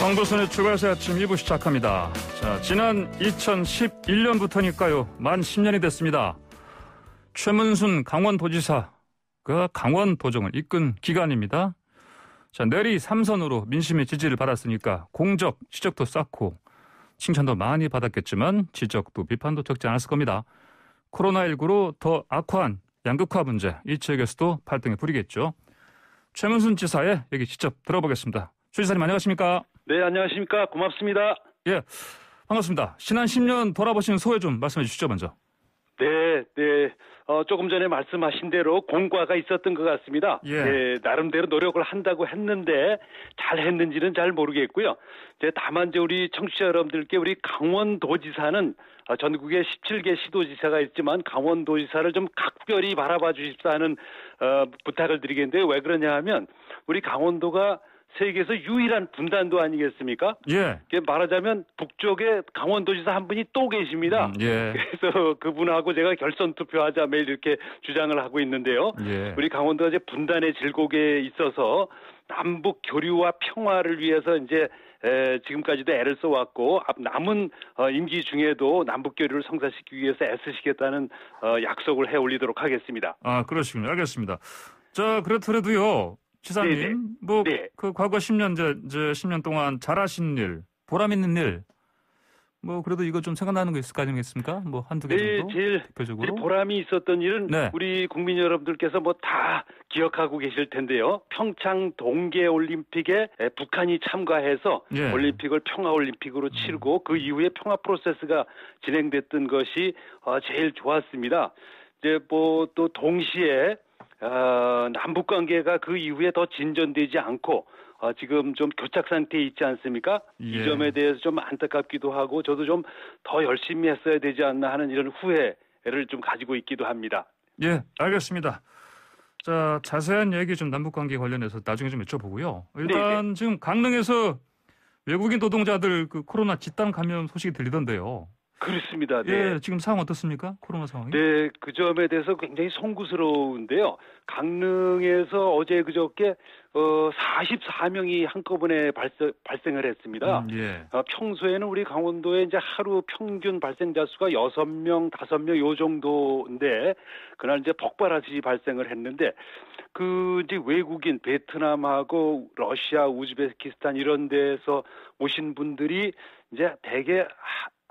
황보선의 출발새 아침 2부 시작합니다. 자, 지난 2011년부터니까요. 만 10년이 됐습니다. 최문순 강원도지사, 그 강원도정을 이끈 기간입니다. 자, 내리 3선으로 민심의 지지를 받았으니까 공적, 지적도 쌓고 칭찬도 많이 받았겠지만 지적도 비판도 적지 않았을 겁니다. 코로나19로 더 악화한 양극화 문제, 이 지역에서도 발등에 불이겠죠. 최문순 지사의 얘기 직접 들어보겠습니다. 최 지사님 안녕하십니까? 네, 안녕하십니까? 고맙습니다. 예, 반갑습니다. 지난 10년 돌아보신 소회 좀 말씀해 주시죠, 먼저. 네. 조금 전에 말씀하신 대로 공과가 있었던 것 같습니다. 예, 나름대로 노력을 한다고 했는데 잘 했는지는 잘 모르겠고요. 다만 우리 청취자 여러분들께 우리 강원도지사는 전국에 17개 시도지사가 있지만 강원도지사를 좀 각별히 바라봐 주십사는 부탁을 드리겠는데 왜 그러냐 하면 우리 강원도가 세계에서 유일한 분단도 아니겠습니까? 예. 말하자면 북쪽에 강원도지사 한 분이 또 계십니다. 예. 그래서 그분하고 제가 결선 투표하자 매일 이렇게 주장을 하고 있는데요. 예. 우리 강원도가 이제 분단의 질곡에 있어서 남북 교류와 평화를 위해서 이제 지금까지도 애를 써왔고 남은 임기 중에도 남북 교류를 성사시키기 위해서 애쓰시겠다는 약속을 해 올리도록 하겠습니다. 아, 그러시군요. 알겠습니다. 자, 그렇더라도요. 지사님, 네네. 네. 그 과거 10년, 이제 10년 동안 잘하신 일, 보람 있는 일, 그래도 이거 좀 생각나는 거 있을 거 아니겠습니까? 한두 개 정도? 제일 대표적으로. 보람이 있었던 일은 네. 우리 국민 여러분들께서 다 기억하고 계실 텐데요. 평창 동계올림픽에 북한이 참가해서 예. 올림픽을 평화올림픽으로 치르고 그 이후에 평화 프로세스가 진행됐던 것이 제일 좋았습니다. 이제 또 동시에 남북 관계가 그 이후에 더 진전되지 않고 지금 좀 교착 상태에 있지 않습니까? 예. 이 점에 대해서 좀 안타깝기도 하고 저도 좀 더 열심히 했어야 되지 않나 하는 이런 후회를 좀 가지고 있기도 합니다. 예, 알겠습니다. 자, 자세한 얘기 좀 남북 관계 관련해서 나중에 좀 여쭤보고요. 일단 네네. 지금 강릉에서 외국인 노동자들 그 코로나 집단 감염 소식이 들리던데요. 그렇습니다. 네. 예, 지금 상황 어떻습니까? 코로나 상황이? 네, 그 점에 대해서 굉장히 송구스러운데요. 강릉에서 어제 그저께 44명이 한꺼번에 발생을 했습니다. 예. 평소에는 우리 강원도에 이제 하루 평균 발생자 수가 6명, 5명 요 정도인데 그날 이제 폭발하듯이 발생을 했는데 이제 외국인 베트남하고 러시아, 우즈베키스탄 이런 데서 오신 분들이 이제 대개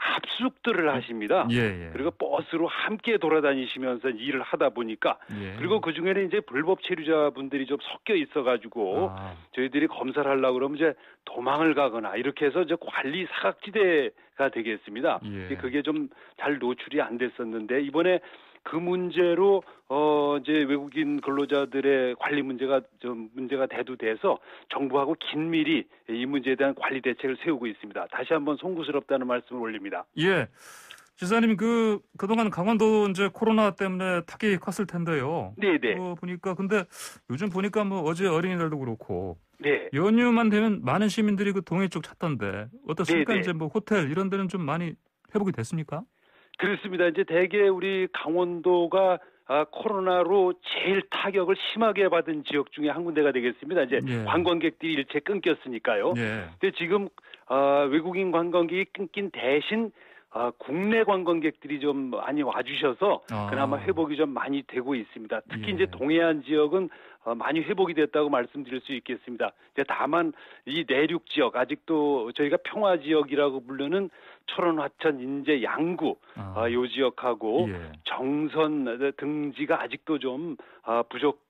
합숙들을 하십니다. 예. 그리고 버스로 함께 돌아다니시면서 일을 하다 보니까 예. 그리고 그 중에는 이제 불법 체류자분들이 좀 섞여 있어가지고 저희들이 검사를 하려고 그러면 이제 도망을 가거나 이렇게 해서 이제 관리 사각지대가 되겠습니다. 예. 그게 좀 잘 노출이 안 됐었는데 이번에 그 문제로 이제 외국인 근로자들의 관리 문제가 대두돼서 정부하고 긴밀히 이 문제에 대한 관리 대책을 세우고 있습니다. 다시 한번 송구스럽다는 말씀을 올립니다. 예. 지사님 그동안 강원도 이제 코로나 때문에 타격이 컸을 텐데요. 네네. 근데 요즘 보니까 어제 어린이날도 그렇고 네. 연휴만 되면 많은 시민들이 그 동해 쪽 찾던데 어떻습니까? 네네. 이제 호텔 이런 데는 좀 많이 회복이 됐습니까? 그렇습니다. 이제 대개 우리 강원도가 코로나로 제일 타격을 심하게 받은 지역 중에 한 군데가 되겠습니다. 이제 예. 관광객들이 일체 끊겼으니까요. 예. 근데 지금 외국인 관광객이 끊긴 대신 국내 관광객들이 좀 많이 와주셔서 그나마 회복이 좀 많이 되고 있습니다. 특히 예. 이제 동해안 지역은 많이 회복이 됐다고 말씀드릴 수 있겠습니다. 이제 다만 이 내륙 지역 아직도 저희가 평화 지역이라고 부르는 철원, 화천, 인제, 양구 요 지역하고 예. 정선 등지가 아직도 좀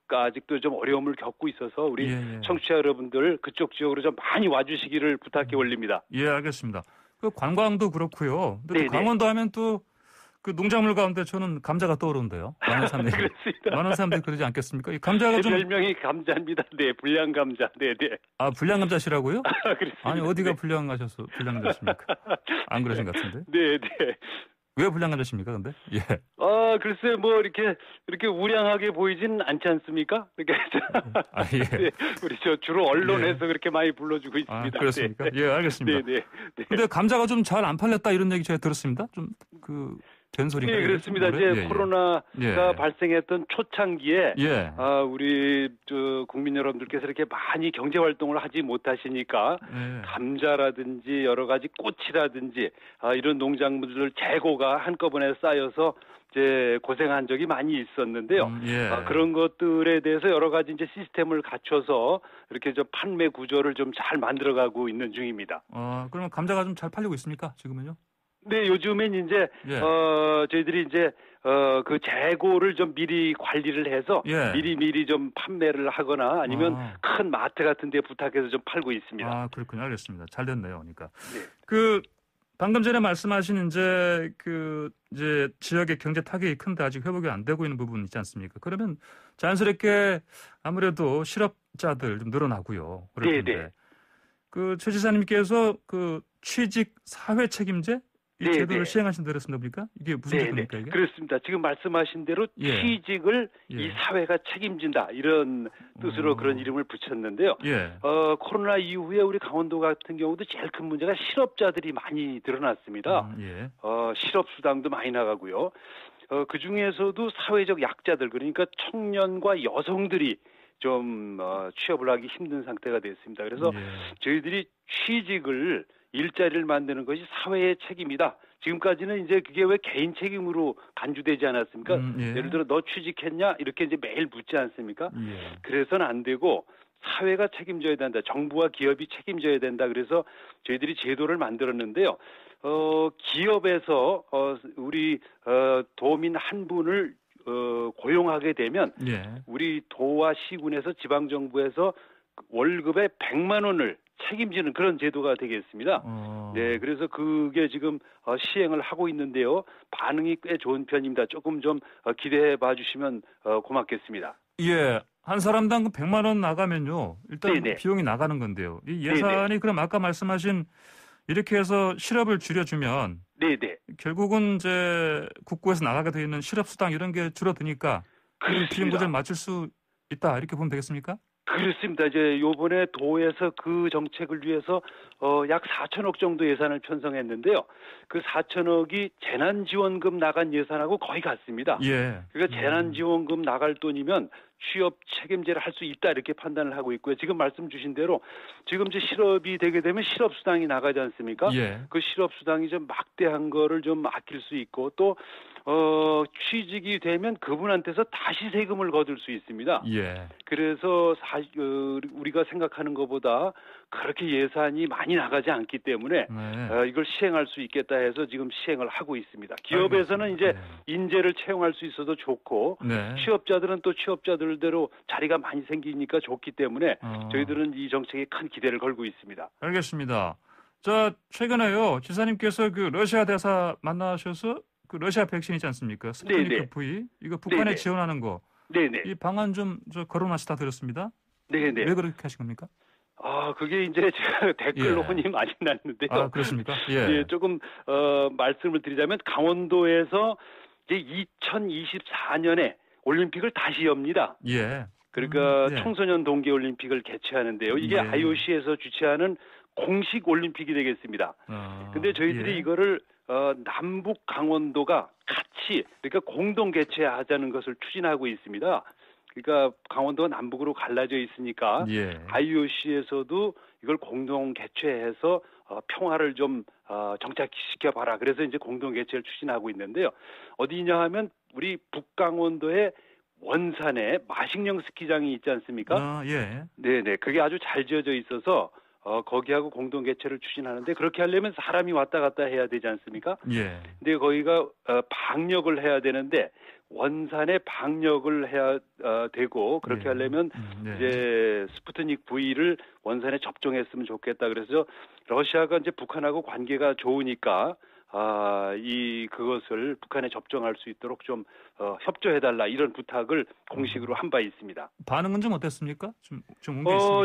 아직도 좀 어려움을 겪고 있어서 우리 청취자 여러분들 그쪽 지역으로 좀 많이 와주시기를 부탁해 올립니다. 예, 알겠습니다. 그 관광도 그렇고요. 근데 또 네네. 강원도 하면 또 그 농작물 가운데 저는 감자가 떠오르는데요. 많은 사람들이 그렇습니다. 많은 사람들이 그러지 않겠습니까? 이 감자가 제 좀 별명이 감자입니다. 네, 불량 감자. 네. 불량 감자시라고요? 그렇습니다. 아니 어디가 네. 불량 감자십니까? 안 그러신 것 같은데? 네. 왜 불량 감자십니까? 근데 예. 글쎄 이렇게 우량하게 보이진 않지 않습니까? 이렇게 예. 네, 우리 주로 언론에서 그렇게 많이 불러주고 있습니다. 그렇습니까? 네. 예, 알겠습니다. 네. 근데 감자가 좀 잘 안 팔렸다 이런 얘기 제가 들었습니다. 된 소리인가요? 네, 그렇습니다. 이제 코로나가 발생했던 초창기에 우리 국민 여러분들께서 이렇게 많이 경제 활동을 하지 못하시니까 감자라든지 여러 가지 꽃이라든지 이런 농작물들 재고가 한꺼번에 쌓여서 이제 고생한 적이 많이 있었는데요. 그런 것들에 대해서 여러 가지 이제 시스템을 갖춰서 이렇게 좀 판매 구조를 좀 잘 만들어가고 있는 중입니다. 그러면 감자가 좀 잘 팔리고 있습니까? 지금은요? 네, 요즘엔 이제 저희들이 이제 그 재고를 좀 미리 관리를 해서 미리 좀 판매를 하거나 아니면 큰 마트 같은 데 부탁해서 좀 팔고 있습니다. 그렇군요. 알겠습니다. 잘 됐네요. 그러니까. 방금 전에 말씀하신 이제 지역의 경제 타격이 큰데 아직 회복이 안 되고 있는 부분 있지 않습니까? 그러면 자연스럽게 아무래도 실업자들 좀 늘어나고요. 그럴 텐데. 최 지사님께서 취직 사회 책임제 이 제도를 시행하신 들었습니다. 보니까 이게 무슨 제도입니까? 이게? 그렇습니다. 지금 말씀하신 대로 취직을 이 사회가 책임진다 이런 뜻으로 그런 이름을 붙였는데요. 코로나 이후에 우리 강원도 같은 경우도 제일 큰 문제가 실업자들이 많이 늘어났습니다. 실업 수당도 많이 나가고요. 그 중에서도 사회적 약자들 그러니까 청년과 여성들이 좀 취업을 하기 힘든 상태가 됐습니다. 그래서 저희들이 취직을 일자리를 만드는 것이 사회의 책임이다. 지금까지는 이제 그게 왜 개인 책임으로 간주되지 않았습니까? 예를 들어 너 취직했냐? 이렇게 이제 매일 묻지 않습니까? 그래서는 안 되고 사회가 책임져야 된다. 정부와 기업이 책임져야 된다. 그래서 저희들이 제도를 만들었는데요. 기업에서 우리 도민 한 분을 고용하게 되면 우리 도와 시군에서 지방정부에서 월급의 100만 원을 책임지는 그런 제도가 되겠습니다. 네, 그래서 그게 지금 시행을 하고 있는데요. 반응이 꽤 좋은 편입니다. 조금 좀 기대해 봐주시면 고맙겠습니다. 한 사람당 100만 원 나가면요. 일단 비용이 나가는 건데요. 이 예산이 그럼 아까 말씀하신 이렇게 해서 실업을 줄여주면 결국은 이제 국고에서 나가게 되어 있는 실업 수당 이런 게 줄어드니까 비용 구조를 맞출 수 있다 이렇게 보면 되겠습니까? 그렇습니다. 이제 요번에 도에서 그 정책을 위해서 약 4천억 정도 예산을 편성했는데요. 그 4천억이 재난지원금 나간 예산하고 거의 같습니다. 그러니까 재난지원금 나갈 돈이면 취업 책임제를 할 수 있다 이렇게 판단을 하고 있고요. 지금 말씀 주신 대로 지금 이제 실업이 되게 되면 실업수당이 나가지 않습니까? 그 실업수당이 좀 막대한 거를 좀 아낄 수 있고 또 취직이 되면 그분한테서 다시 세금을 거둘 수 있습니다. 그래서 우리가 생각하는 것보다 그렇게 예산이 많이 나가지 않기 때문에 이걸 시행할 수 있겠다 해서 지금 시행을 하고 있습니다. 기업에서는 이제 인재를 채용할 수 있어도 좋고 취업자들은 또 취업자들대로 자리가 많이 생기니까 좋기 때문에 저희들은 이 정책에 큰 기대를 걸고 있습니다. 알겠습니다. 자, 최근에요. 지사님께서 그 러시아 대사 만나셔서 그 러시아 백신 있지 않습니까? 스푸트니크 V 이거 북한에 지원하는 거. 이 방안 좀 거론하시다 들었습니다. 왜 그렇게 하신 겁니까? 그게 이제 제가 댓글로 혼이 많이 났는데요. 그렇습니까? 조금 말씀을 드리자면 강원도에서 이제 2024년에 올림픽을 다시 엽니다. 그러니까 청소년 동계올림픽을 개최하는데요. 이게 IOC에서 주최하는 공식 올림픽이 되겠습니다. 근데 저희들이 이거를 남북 강원도가 같이 그러니까 공동 개최하자는 것을 추진하고 있습니다. 그러니까 강원도가 남북으로 갈라져 있으니까 IOC에서도 이걸 공동 개최해서 평화를 좀 정착시켜 봐라. 그래서 이제 공동 개최를 추진하고 있는데요. 어디냐 하면 우리 북강원도의 원산에 마식령 스키장이 있지 않습니까? 네네. 그게 아주 잘 지어져 있어서 거기하고 공동 개최를 추진하는데 그렇게 하려면 사람이 왔다 갔다 해야 되지 않습니까? 근데 거기가 방역을 해야 되는데 원산에 방역을 해야 되고 그렇게 하려면 이제 스푸트닉 V를 원산에 접종했으면 좋겠다. 그래서 러시아가 이제 북한하고 관계가 좋으니까 그것을 북한에 접종할 수 있도록 좀 협조해달라 이런 부탁을 공식으로 한 바 있습니다. 반응은 좀 어땠습니까? 좀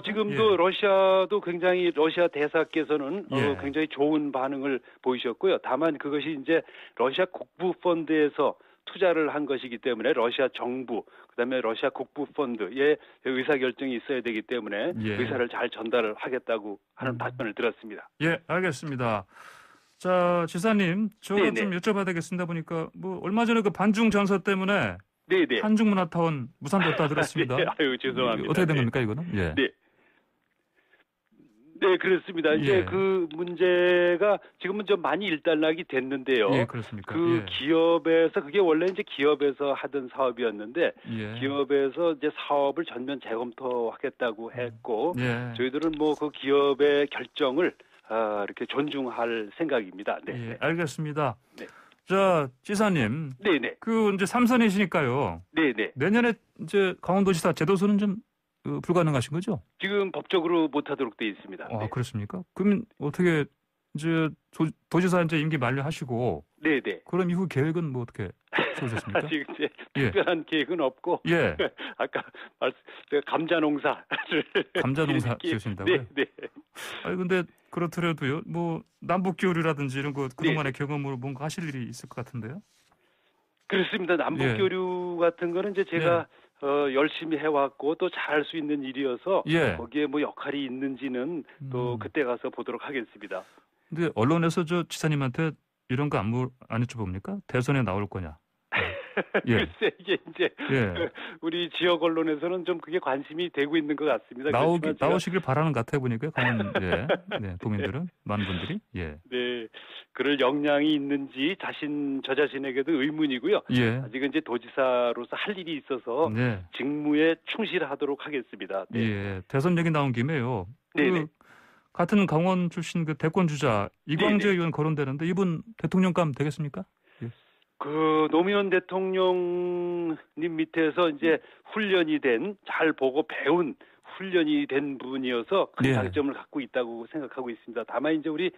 지금도 러시아도 굉장히 러시아 대사께서는 굉장히 좋은 반응을 보이셨고요. 다만 그것이 이제 러시아 국부 펀드에서 투자를 한 것이기 때문에 러시아 정부 그다음에 러시아 국부 펀드의 의사결정이 있어야 되기 때문에 의사를 잘 전달을 하겠다고 하는 답변을 들었습니다. 알겠습니다. 자, 지사님, 저거 네네. 좀 여쭤봐야 되겠습니다. 보니까 뭐 얼마 전에 그 반중 전서 때문에 네네. 한중문화타운 무산됐다 들었습니다. 네, 아유, 죄송합니다. 어떻게 된 네. 겁니까, 이거는? 예. 네. 네, 그렇습니다. 이제 예. 그 문제가 지금은 좀 많이 일단락이 됐는데요. 예, 그렇습니까? 그 예. 기업에서 그게 원래 이제 기업에서 하던 사업이었는데 예. 기업에서 이제 사업을 전면 재검토하겠다고 했고 예. 저희들은 뭐 그 기업의 결정을 이렇게 존중할 생각입니다. 네. 예, 알겠습니다. 네. 자, 지사님. 네네. 그 이제 3선이시니까요. 네네. 내년에 이제 강원도지사 제도소는 좀 불가능하신 거죠? 지금 법적으로 못하도록 돼 있습니다. 아, 네. 그렇습니까? 그러면 어떻게 이제 도지사 이제 임기 만료하시고 네네. 그럼 이후 계획은 뭐 어떻게 세우셨습니까? 아직 이제 예. 특별한 계획은 없고 예. 아까 감자 농사를 감자 농사 이렇게- 지으신다고요? 네, 네. 아니 근데 그렇더라도요. 뭐 남북 교류라든지 이런 거 그동안의 경험으로 뭔가 하실 일이 있을 것 같은데요. 그렇습니다. 남북 예. 교류 같은 거는 이제 제가 열심히 해왔고 또 잘할 수 있는 일이어서 예. 거기에 뭐 역할이 있는지는 또 그때 가서 보도록 하겠습니다. 근데 언론에서 저 지사님한테 이런 거 안 여쭤봅니까? 대선에 나올 거냐? 예. 글쎄 이게 이제 예. 우리 지역 언론에서는 좀 그게 관심이 되고 있는 것 같습니다. 그렇지만 제가- 나오시길 바라는 것 같아 보니까 강원 예. 네, 도민들은 많은 분들이 예. 네, 그럴 역량이 있는지 저 자신에게도 의문이고요. 예. 아직은 이제 도지사로서 할 일이 있어서 네. 직무에 충실하도록 하겠습니다. 네. 예. 대선 얘기 나온 김에요. 네네. 같은 강원 출신 그 대권 주자 이광재 네네. 의원 거론되는데 이분 대통령감 되겠습니까? 그 노무현 대통령님 밑에서 이제 훈련이 된 잘 보고 배운 훈련이 된 분이어서 큰 예. 장점을 갖고 있다고 생각하고 있습니다. 다만 이제 우리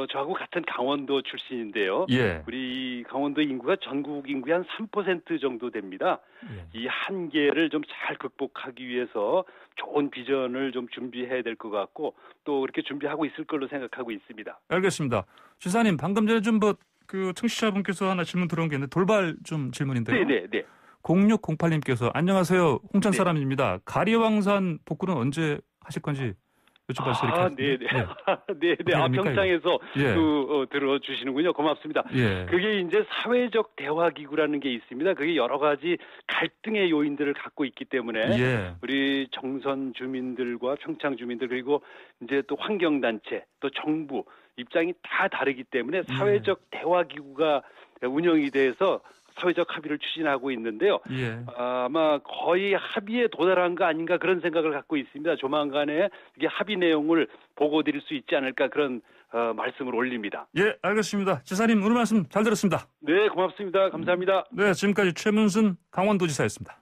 저하고 같은 강원도 출신인데요. 예. 우리 강원도 인구가 전국 인구의 한 3% 정도 됩니다. 예. 이 한계를 좀 잘 극복하기 위해서 좋은 비전을 좀 준비해야 될 것 같고 또 그렇게 준비하고 있을 걸로 생각하고 있습니다. 알겠습니다. 지사님 방금 전에 좀 그 청취자분께서 하나 질문 들어온 게 있는데 돌발 좀 질문인데요. 네네. 0608님께서 안녕하세요. 홍천 네. 사람입니다. 가리왕산 복구는 언제 하실 건지 여쭤봐서 이렇게 네네. 예. 네네. 됩니까, 평창에서 예. 들어주시는군요. 고맙습니다. 예. 그게 이제 사회적 대화기구라는 게 있습니다. 그게 여러 가지 갈등의 요인들을 갖고 있기 때문에 예. 우리 정선 주민들과 평창 주민들 그리고 이제 또 환경단체 또 정부 입장이 다 다르기 때문에 사회적 대화기구가 운영이 돼서 사회적 합의를 추진하고 있는데요. 예. 아마 거의 합의에 도달한 거 아닌가 그런 생각을 갖고 있습니다. 조만간에 이게 합의 내용을 보고드릴 수 있지 않을까 그런 말씀을 올립니다. 예, 알겠습니다. 지사님 오늘 말씀 잘 들었습니다. 네, 고맙습니다. 감사합니다. 네, 지금까지 최문순 강원도지사였습니다.